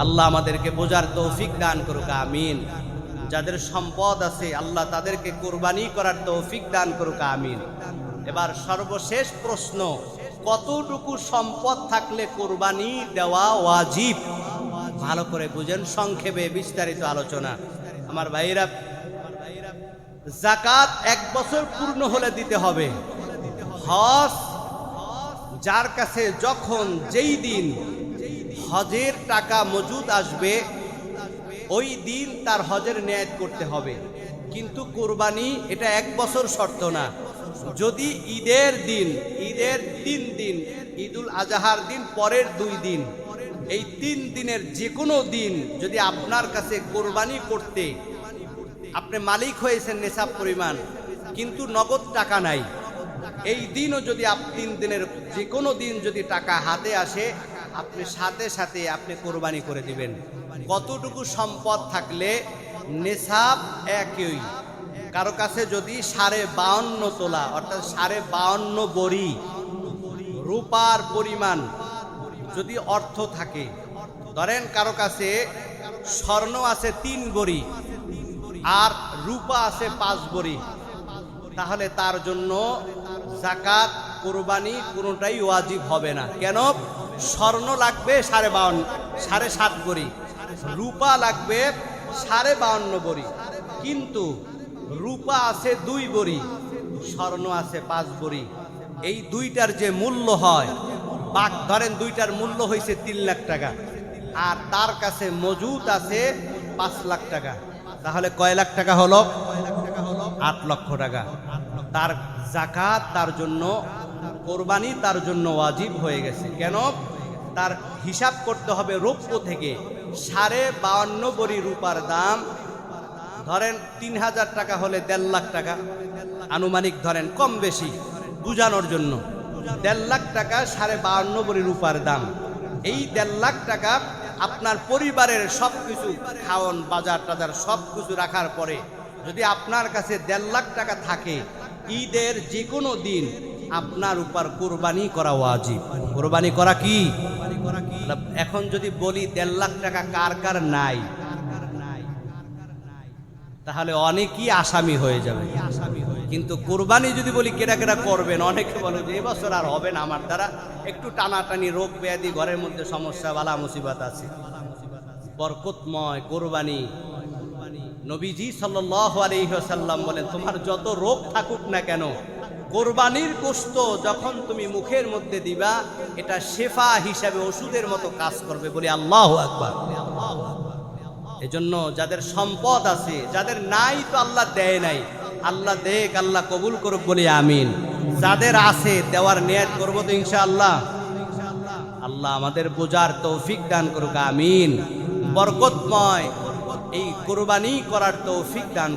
[SPEAKER 1] আল্লাহ আমাদেরকে বোঝার তৌফিক দান করুক, আমিন। যাদের সম্পদ আছে আল্লাহ তাদেরকে কোরবানি করার তৌফিক দান করুক, আমিন। এবার সর্বশেষ প্রশ্ন, কতটুকু সম্পদ থাকলে কোরবানি দেওয়া ওয়াজিব? ভালো করে বুঝেন, সংক্ষেপে বিস্তারিত আলোচনা। আমার ভাইরা, যাকাত 1 বছর পূর্ণ হলে দিতে হবে। হজ যার কাছে যখন যেই দিন হজের টাকা মজুদ আসবে ওই দিন তার হজের নিয়াত করতে হবে। কিন্তু কোরবানি এটা 1 বছর শর্ত না। যদি ঈদের দিন, ঈদের 3 দিন, ঈদুল আজহার দিন পরের 2 দিন, এই 3 দিনের যে কোনো দিন যদি আপনার কাছে কোরবানি করতে আপনি মালিক হয়েছেন নেশাব পরিমাণ, কিন্তু নগদ টাকা নাই, এই দিনও যদি 3 দিনের যে কোনো দিন যদি টাকা হাতে আসে, আপনি সাথে সাথে আপনি কোরবানি করে দিবেন। কতটুকু সম্পদ থাকলে? নেশাব একই। কারো কাছে যদি 52.5 তোলা অর্থাৎ 52.5 বড়ি রূপার পরিমাণ যদি অর্থ থাকে, ধরেন কারো কাছে স্বর্ণ আছে 3 বড়ি আর রূপা আছে 5 বড়ি, তাহলে তার জন্য যাকাত, কোরবানি কোনোটাই ওয়াজিব হবে না। কেন? স্বর্ণ লাগবে 7.5 বড়ি, রূপা লাগবে 52.5 বড়ি, কিন্তু রূপা আছে 2 বড়ি, স্বর্ণ আছে 5 বড়ি। এই দুইটার যে মূল্য হয়, ধরেন দুইটার মূল্য হয়েছে 3 লাখ টাকা, আর তার কাছে মজুদ আছে 5 লাখ টাকা, তাহলে কয় লাখ টাকা হলো? 8 লক্ষ টাকা। তার যাকাত তার জন্য, কোরবানি তার জন্য ওয়াজিব হয়ে গেছে। কেন? তার হিসাব করতে হবে রৌপ্য থেকে। 52.5 বড়ি রূপার দাম ধরেন 3000 টাকা হলে 1.5 লাখ টাকা, আনুমানিক ধরেন, কম বেশি বুঝানোর জন্য। 1.5 লাখ টাকা 52.5 বড়ি রূপার দাম। এই 1.5 লাখ টাকা আপনার পরিবারের সব কিছু, খাওয়ান, বাজার টাজার সব কিছু রাখার পরে যদি আপনার কাছে 1.5 লাখ টাকা থাকে, ঈদের যে কোনো দিন আপনার উপর কোরবানি করা ওয়াজিব। কোরবানি করা কি? এখন যদি বলি 1.5 লাখ টাকা কার কার নাই, তাহলে অনেকেই আসামি হয়ে যাবে। কিন্তু কোরবানি যদি বলি কেডা কেডা করবেন, অনেকে বলে যে এবছর আর হবে না আমার দ্বারা, একটু টানাটানি, রোগ ব্যাধি, ঘরের মধ্যে সমস্যা, বালা মুসিবত আছে। বরকতময় কোরবানি, নবীজি সাল্লাল্লাহু আলাইহি ওয়াসাল্লাম বলেন, তোমার যত রোগ থাকুক না কেন, কোরবানির গোশত যখন তুমি মুখের মধ্যে দিবা, এটা শেফা হিসাবে ওষুধের মতো কাজ করবে। বলি আল্লাহু আকবার। এজন্য যাদের সম্পদ আছে, যাদের নাই তো আল্লাহ দেয় নাই, আল্লাহ দেখ, আল্লাহ কবুল করুক, বলি আমিন। যাদের আছে দেওয়ার নিয়ত করবো তো ইনশাআল্লাহ। আল্লাহ আমাদের বোঝার তৌফিক দান করুক, আমিন। বরকতময় এই কুরবানি করার তৌফিক দান